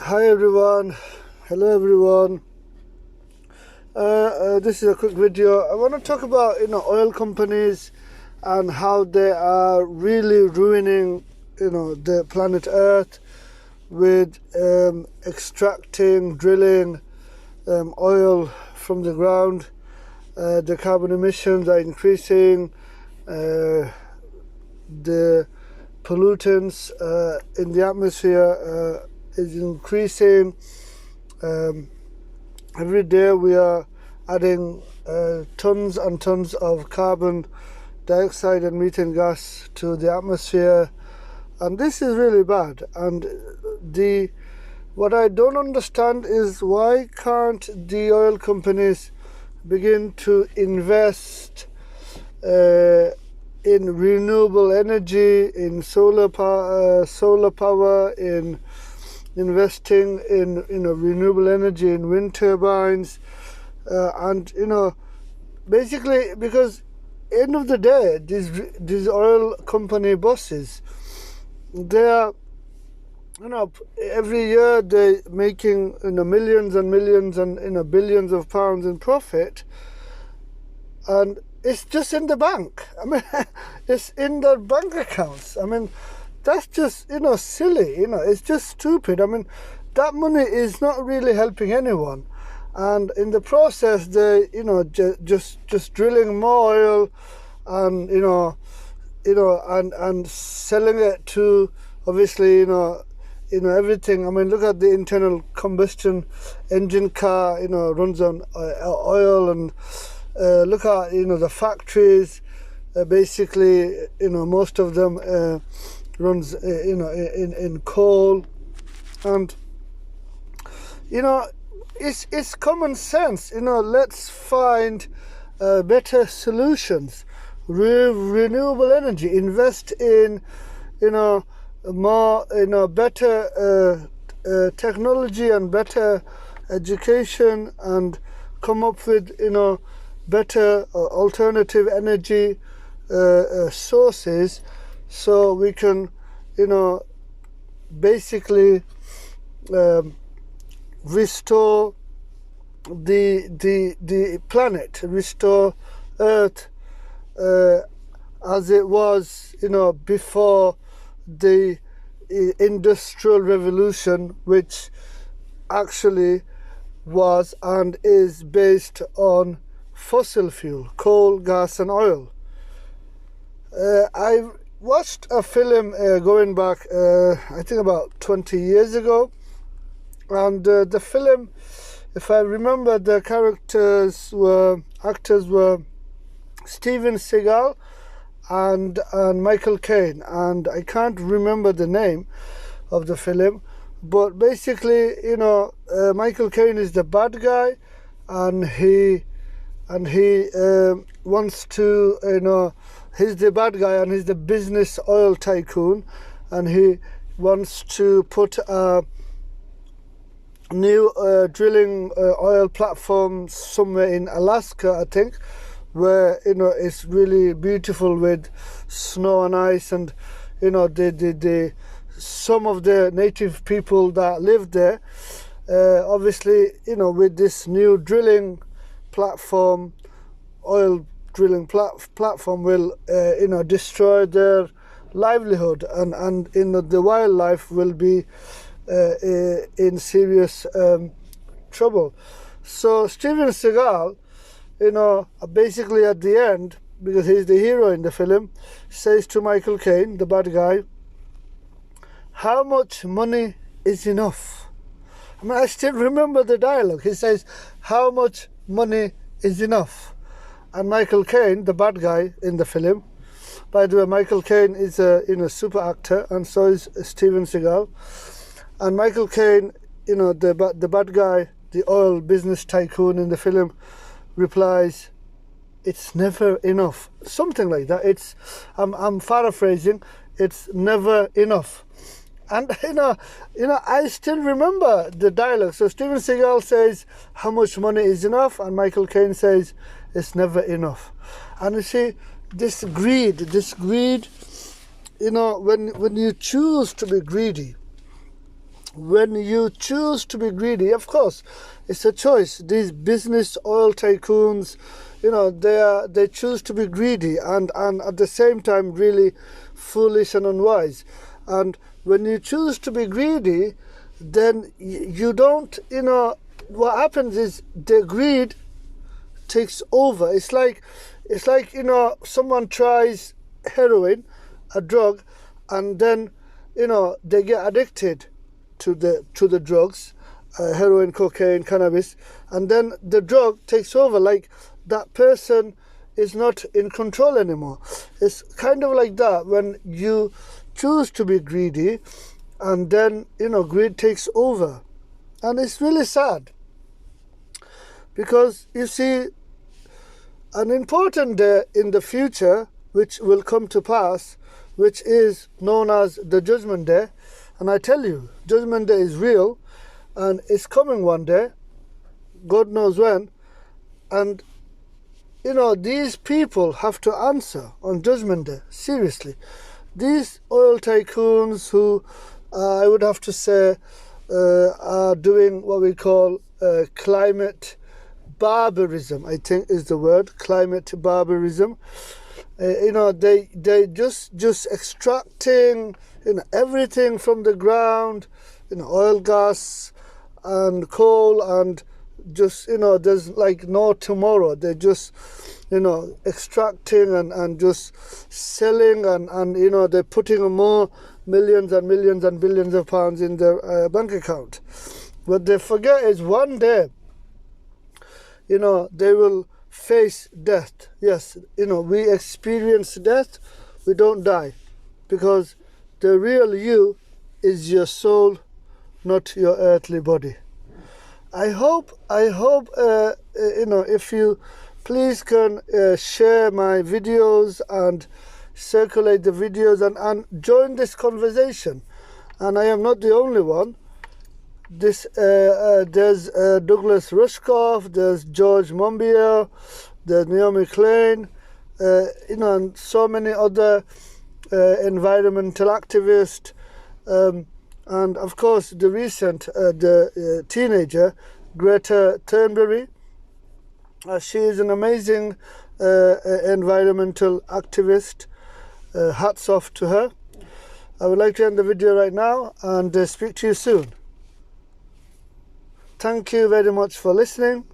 Hi everyone, hello everyone. This is a quick video. I want to talk about oil companies and how they are really ruining the planet Earth with extracting, drilling oil from the ground. The carbon emissions are increasing. The pollutants in the atmosphere is increasing. Every day we are adding tons and tons of carbon dioxide and methane gas to the atmosphere, and this is really bad. And what I don't understand is why can't the oil companies begin to invest in renewable energy, in solar power, in investing in renewable energy, in wind turbines, and basically, because end of the day, these oil company bosses, they are every year they're making millions and millions and billions of pounds in profit, and it's just in the bank. I mean, it's in their bank accounts. I mean, that's just silly. It's just stupid. I mean, that money is not really helping anyone, and in the process they just drilling more oil, and and selling it to, obviously, everything. I mean, look at the internal combustion engine car, runs on oil, and look at the factories. Basically, most of them runs in coal, and it's common sense. Let's find better solutions, renewable energy, invest in more better technology and better education, and come up with better alternative energy sources, so we can basically restore the planet, restore Earth as it was before the Industrial Revolution, which actually was and is based on fossil fuel, coal, gas and oil. I watched a film going back, I think about 20 years ago, and the film, if I remember, the actors were Steven Seagal and Michael Caine, and I can't remember the name of the film, but basically, Michael Caine is the bad guy, and he wants to, he's the bad guy, and he's the business oil tycoon, and he wants to put a new drilling oil platform somewhere in Alaska, I think, where it's really beautiful with snow and ice, and the some of the native people that live there, obviously, with this new drilling platform, oil drilling platform will destroy their livelihood, and the wildlife will be in serious trouble. So Steven Seagal, basically at the end, because he's the hero in the film, says to Michael Caine, the bad guy, how much money is enough? I mean, I still remember the dialogue. He says, how much money is enough? And Michael Caine, the bad guy in the film, by the way, Michael Caine is a super actor, and so is Steven Seagal. And Michael Caine, the bad guy, the oil business tycoon in the film, replies, it's never enough. Something like that. I'm paraphrasing. It's never enough. And I still remember the dialogue. So Steven Seagal says, how much money is enough? And Michael Caine says, it's never enough. And you see, this greed, when you choose to be greedy, when you choose to be greedy, of course, it's a choice. These business oil tycoons, they choose to be greedy and at the same time really foolish and unwise. And when you choose to be greedy, then you don't, what happens is the greed takes over. It's like someone tries heroin, a drug, and then they get addicted to the drugs, heroin, cocaine, cannabis, and then the drug takes over. Like that person is not in control anymore. It's kind of like that when you choose to be greedy, and then greed takes over, and it's really sad because you see an important day in the future which will come to pass, which is known as the Judgment Day. And I tell you, Judgment Day is real and it's coming one day, God knows when. And these people have to answer on Judgment Day, seriously. These oil tycoons who I would have to say are doing what we call climate barbarism, I think is the word, climate barbarism. They just extracting everything from the ground, oil, gas and coal, and just there's like no tomorrow. They're just extracting and just selling, and they're putting more millions and millions and billions of pounds in their bank account. What they forget is one day they will face death. Yes, we experience death, we don't die, because the real you is your soul, not your earthly body. I hope if you please can share my videos and circulate the videos and join this conversation. And I am not the only one. There's Douglas Rushkoff, there's George Monbiot, there's Naomi Klein, and so many other environmental activists, and of course the recent teenager Greta Thunberg. She is an amazing environmental activist. Hats off to her. I would like to end the video right now and speak to you soon. Thank you very much for listening.